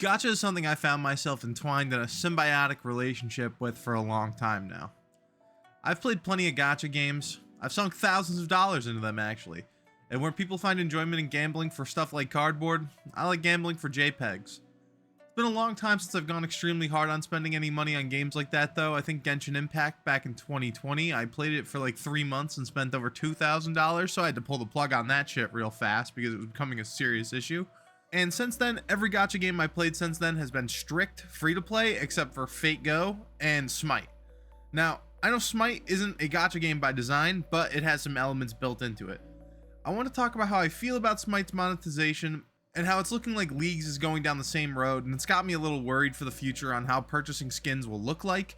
Gacha is something I found myself entwined in a symbiotic relationship with for a long time now. I've played plenty of gacha games. I've sunk thousands of dollars into them actually. And where people find enjoyment in gambling for stuff like cardboard, I like gambling for JPEGs. It's been a long time since I've gone extremely hard on spending any money on games like that though. I think Genshin Impact back in 2020, I played it for like 3 months and spent over $2,000, so I had to pull the plug on that shit real fast because it was becoming a serious issue. And since then, every gacha game I played since then has been strict free-to-play except for Fate Go and Smite. Now, I know Smite isn't a gacha game by design, but it has some elements built into it. I want to talk about how I feel about Smite's monetization and how it's looking like Leagues is going down the same road, and it's got me a little worried for the future on how purchasing skins will look like.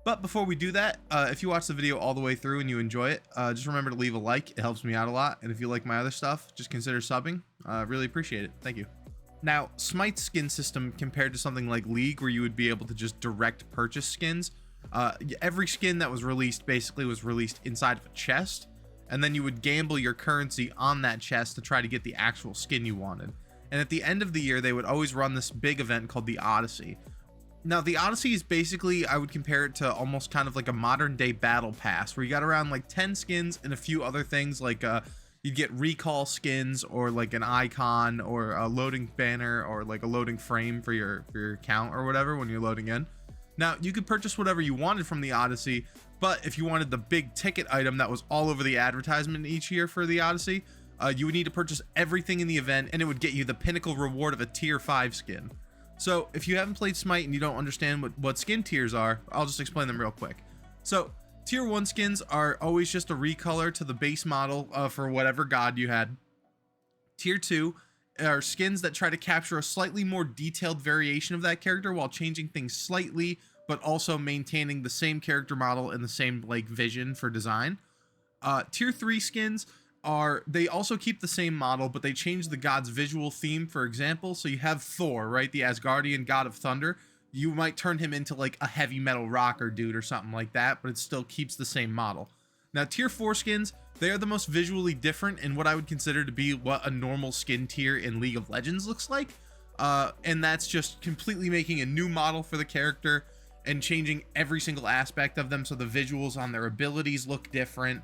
But before we do that, if you watch the video all the way through and you enjoy it, just remember to leave a like. It helps me out a lot. And if you like my other stuff, just consider subbing. Really appreciate it. Thank you. Now, Smite's skin system compared to something like League, where you would be able to just direct purchase skins, every skin that was released basically was released inside of a chest, and then you would gamble your currency on that chest to try to get the actual skin you wanted. And at the end of the year, they would always run this big event called the Odyssey. Now, the Odyssey is basically, I would compare it to almost kind of like a modern day battle pass, where you got around like 10 skins and a few other things like you'd get recall skins or like an icon or a loading banner or like a loading frame for your account or whatever when you're loading in. Now, you could purchase whatever you wanted from the Odyssey, but if you wanted the big ticket item that was all over the advertisement each year for the Odyssey, you would need to purchase everything in the event, and it would get you the pinnacle reward of a tier 5 skin. So if you haven't played Smite and you don't understand what skin tiers are, I'll just explain them real quick. So tier 1 skins are always just a recolor to the base model for whatever god you had. Tier 2 are skins that try to capture a slightly more detailed variation of that character while changing things slightly, but also maintaining the same character model and the same like vision for design. Tier 3 skins they also keep the same model, but they change the god's visual theme. For example, so you have Thor, right? The Asgardian god of thunder. You might turn him into like a heavy metal rocker dude or something like that, but it still keeps the same model. Now, tier 4 skins, they are the most visually different in what I would consider to be what a normal skin tier in League of Legends looks like. And that's just completely making a new model for the character and changing every single aspect of them, so the visuals on their abilities look different.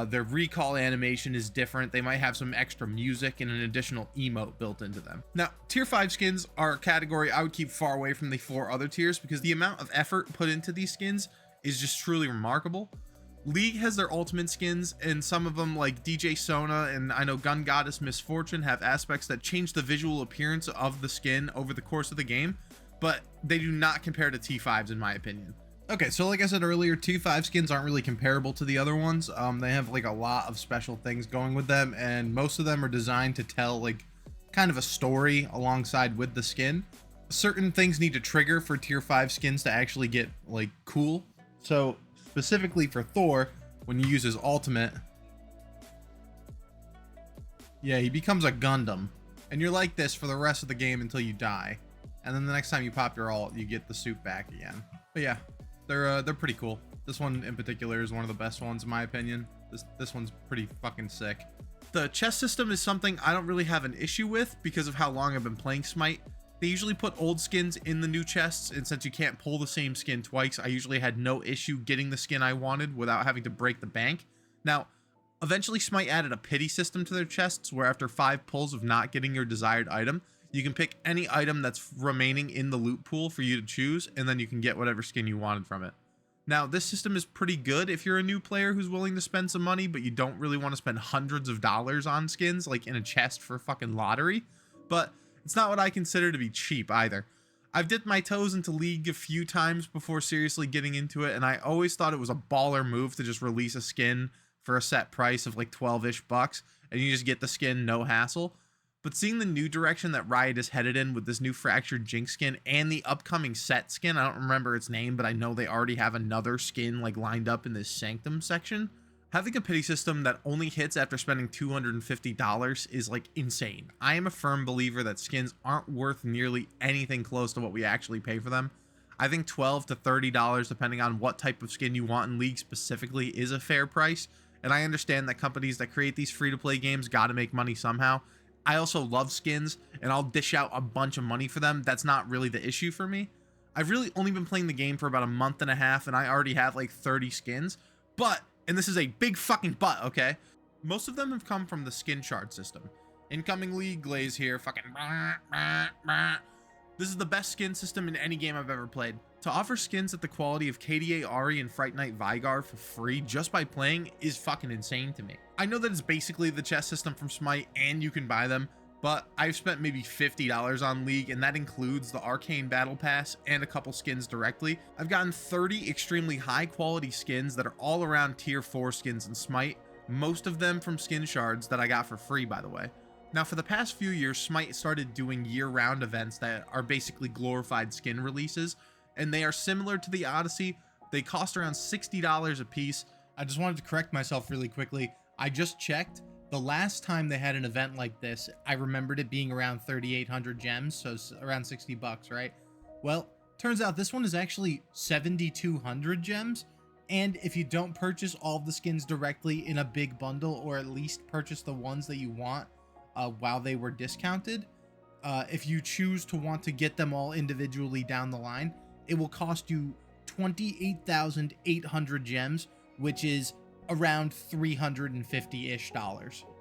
Their recall animation is different. They might have some extra music and an additional emote built into them. Now, tier 5 skins are a category I would keep far away from the 4 other tiers because the amount of effort put into these skins is just truly remarkable. League has their ultimate skins, and some of them like DJ Sona and I know Gun Goddess Misfortune have aspects that change the visual appearance of the skin over the course of the game, but they do not compare to T5s in my opinion. Okay, so like I said earlier, T5 skins aren't really comparable to the other ones. They have like a lot of special things going with them, and most of them are designed to tell like kind of a story alongside with the skin. Certain things need to trigger for tier 5 skins to actually get like cool. So specifically for Thor, when you use his ultimate, yeah, he becomes a Gundam, and you're like this for the rest of the game until you die. And then the next time you pop your ult, you get the suit back again. But yeah, they're pretty cool. This one in particular is one of the best ones in my opinion. This one's pretty fucking sick. The chest system is something I don't really have an issue with because of how long I've been playing Smite. They usually put old skins in the new chests, and since you can't pull the same skin twice, I usually had no issue getting the skin I wanted without having to break the bank. Now, eventually Smite added a pity system to their chests where after 5 pulls of not getting your desired item, you can pick any item that's remaining in the loot pool for you to choose, and then you can get whatever skin you wanted from it. Now, this system is pretty good if you're a new player who's willing to spend some money, but you don't really want to spend hundreds of dollars on skins, like in a chest for fucking lottery. But it's not what I consider to be cheap either. I've dipped my toes into League a few times before seriously getting into it, and I always thought it was a baller move to just release a skin for a set price of like 12-ish bucks, and you just get the skin no hassle. But seeing the new direction that Riot is headed in with this new Fractured Jinx skin and the upcoming set skin, I don't remember its name, but I know they already have another skin like lined up in this Sanctum section. Having a pity system that only hits after spending $250 is like insane. I am a firm believer that skins aren't worth nearly anything close to what we actually pay for them. I think $12 to $30, depending on what type of skin you want in League specifically, is a fair price. And I understand that companies that create these free-to-play games got to make money somehow. I also love skins, and I'll dish out a bunch of money for them. That's not really the issue for me. I've really only been playing the game for about a month and a half, and I already have like 30 skins. But, and this is a big fucking but, okay? Most of them have come from the skin shard system. Incoming League Glaze here, fucking this is the best skin system in any game I've ever played. To offer skins at the quality of KDA Ari and Fright Night Vygar for free just by playing is fucking insane to me. I know that it's basically the chest system from Smite and you can buy them, but I've spent maybe $50 on League, and that includes the Arcane Battle Pass and a couple skins directly. I've gotten 30 extremely high quality skins that are all around tier 4 skins in Smite, most of them from skin shards that I got for free, by the way. Now, for the past few years, Smite started doing year-round events that are basically glorified skin releases, and they are similar to the Odyssey. They cost around $60 a piece. I just wanted to correct myself really quickly. I just checked. The last time they had an event like this, I remembered it being around 3,800 gems, so around 60 bucks, right? Well, turns out this one is actually 7,200 gems, and if you don't purchase all of the skins directly in a big bundle, or at least purchase the ones that you want, while they were discounted, if you choose to want to get them all individually down the line, it will cost you 28,800 gems, which is around $350-ish,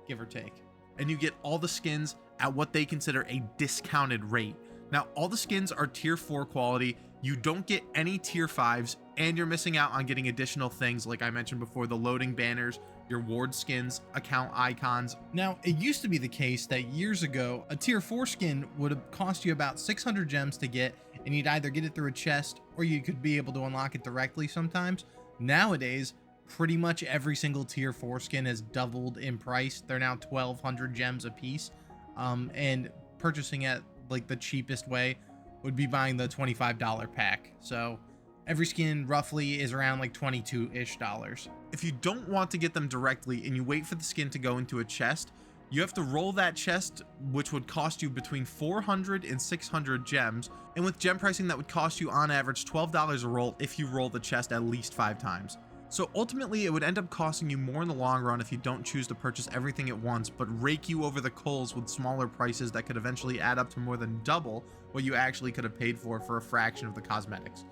give or take. And you get all the skins at what they consider a discounted rate. Now, all the skins are tier 4 quality. You don't get any tier 5s, and you're missing out on getting additional things like I mentioned before, the loading banners, your ward skins, account icons. Now, it used to be the case that years ago, a tier 4 skin would have cost you about 600 gems to get, and you'd either get it through a chest or you could be able to unlock it directly sometimes. Nowadays, pretty much every single tier 4 skin has doubled in price. They're now 1,200 gems a piece, and purchasing at like the cheapest way would be buying the $25 pack. So every skin roughly is around like $22-ish. If you don't want to get them directly and you wait for the skin to go into a chest, you have to roll that chest, which would cost you between 400 and 600 gems. And with gem pricing, that would cost you on average $12 a roll if you roll the chest at least 5 times. So ultimately, it would end up costing you more in the long run if you don't choose to purchase everything at once, but rake you over the coals with smaller prices that could eventually add up to more than double what you actually could have paid for a fraction of the cosmetics.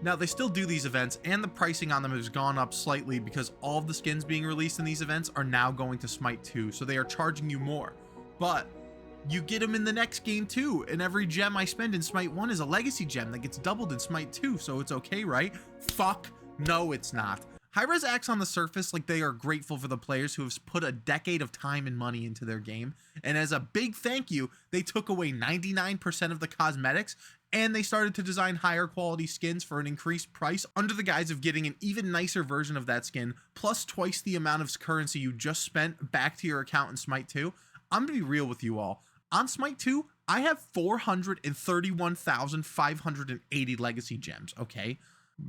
Now, they still do these events, and the pricing on them has gone up slightly because all of the skins being released in these events are now going to Smite 2, so they are charging you more. But you get them in the next game too, and every gem I spend in Smite 1 is a legacy gem that gets doubled in Smite 2, so it's okay, right? Fuck, no it's not. Hi-Rez acts on the surface like they are grateful for the players who have put a decade of time and money into their game, and as a big thank you, they took away 99% of the cosmetics, and they started to design higher quality skins for an increased price under the guise of getting an even nicer version of that skin, plus twice the amount of currency you just spent back to your account in Smite 2. I'm gonna be real with you all. On Smite 2, I have 431,580 legacy gems, okay?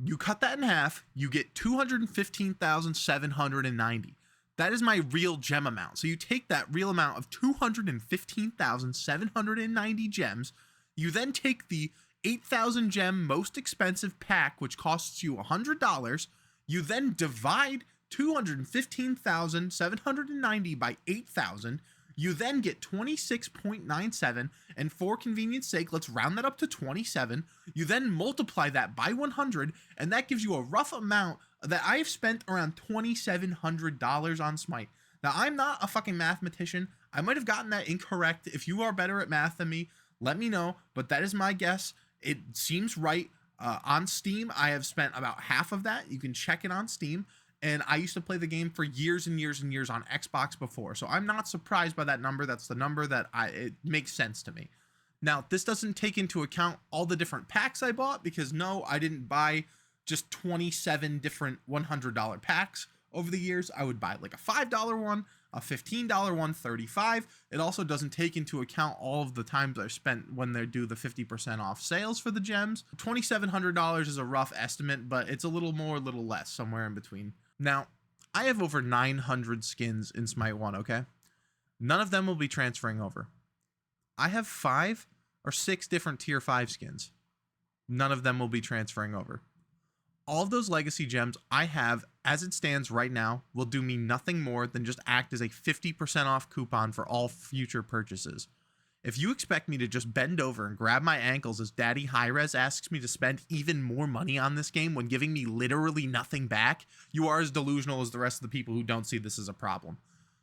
You cut that in half, you get 215,790. That is my real gem amount. So you take that real amount of 215,790 gems, you then take the 8,000 gem most expensive pack, which costs you $100, you then divide 215,790 by 8,000, you then get 26.97, and for convenience sake, let's round that up to 27. You then multiply that by 100, and that gives you a rough amount that I've spent around $2,700 on Smite. Now, I'm not a fucking mathematician. I might have gotten that incorrect. If you are better at math than me, let me know, but that is my guess. It seems right. On Steam, I have spent about half of that. You can check it on Steam. And I used to play the game for years and years and years on Xbox before. So I'm not surprised by that number. That's the number that it makes sense to me. Now, this doesn't take into account all the different packs I bought, because no, I didn't buy just 27 different $100 packs over the years. I would buy like a $5 one, a $15 one, $35. It also doesn't take into account all of the times I spent when they do the 50% off sales for the gems. $2,700 is a rough estimate, but it's a little more, a little less, somewhere in between. Now, I have over 900 skins in Smite 1, okay? None of them will be transferring over. I have 5 or 6 different tier 5 skins. None of them will be transferring over. All of those legacy gems I have as it stands right now, will do me nothing more than just act as a 50% off coupon for all future purchases. If you expect me to just bend over and grab my ankles as Daddy Hi-Rez asks me to spend even more money on this game when giving me literally nothing back, you are as delusional as the rest of the people who don't see this as a problem.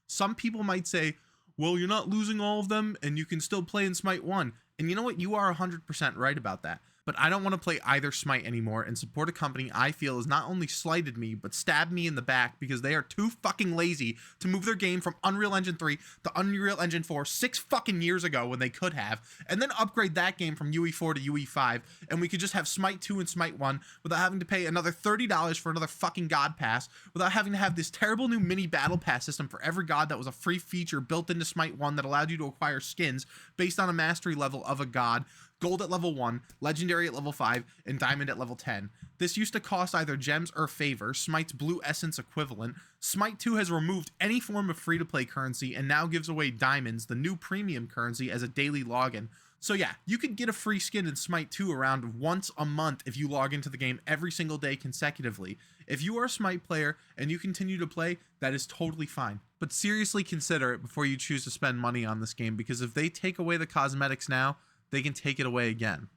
Some people might say, well, you're not losing all of them and you can still play in Smite 1. And you know what? You are 100% right about that. But I don't want to play either Smite anymore and support a company I feel has not only slighted me, but stabbed me in the back because they are too fucking lazy to move their game from Unreal Engine 3 to Unreal Engine 4 6 fucking years ago when they could have, and then upgrade that game from UE4 to UE5, and we could just have Smite 2 and Smite 1 without having to pay another $30 for another fucking God Pass, without having to have this terrible new mini Battle Pass system for every God that was a free feature built into Smite 1 that allowed you to acquire skins based on a mastery level of a God. Gold at level 1, Legendary at level 5, and Diamond at level 10. This used to cost either gems or favor, Smite's Blue Essence equivalent. Smite 2 has removed any form of free-to-play currency and now gives away Diamonds, the new premium currency, as a daily login. So yeah, you could get a free skin in Smite 2 around once a month if you log into the game every single day consecutively. If you are a Smite player and you continue to play, that is totally fine. But seriously consider it before you choose to spend money on this game, because if they take away the cosmetics now, they can take it away again.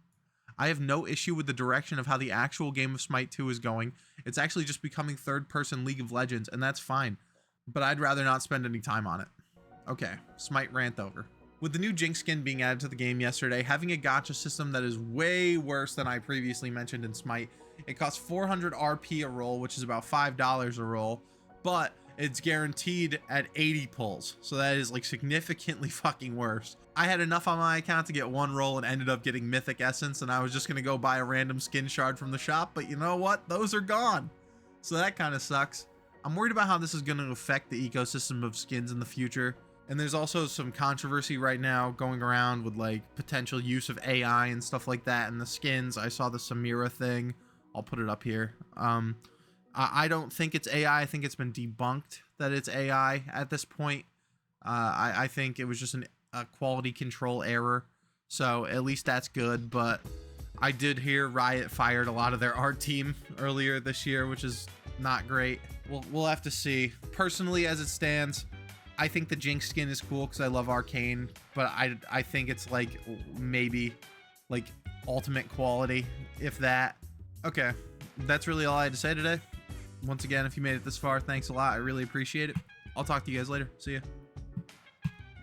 I have no issue with the direction of how the actual game of Smite 2 is going. It's actually just becoming third-person League of Legends, and that's fine. But I'd rather not spend any time on it. Okay, Smite rant over. With the new Jinx skin being added to the game yesterday, having a gacha system that is way worse than I previously mentioned in Smite, it costs 400 RP a roll, which is about $5 a roll, but it's guaranteed at 80 pulls, so that is like significantly fucking worse. I had enough on my account to get one roll and ended up getting Mythic Essence, and I was just gonna go buy a random skin shard from the shop, but you know what? Those are gone. So that kind of sucks. I'm worried about how this is gonna affect the ecosystem of skins in the future. And there's also some controversy right now going around with like potential use of AI and stuff like that in the skins. I saw the Samira thing. I'll put it up here. I don't think it's AI. I think it's been debunked that it's AI at this point. I think it was just a quality control error. So at least that's good. But I did hear Riot fired a lot of their art team earlier this year, which is not great. We'll have to see. Personally, as it stands, I think the Jinx skin is cool because I love Arcane. But I think it's like maybe like ultimate quality, if that. Okay, that's really all I had to say today. Once again, if you made it this far, thanks a lot. I really appreciate it. I'll talk to you guys later. See ya.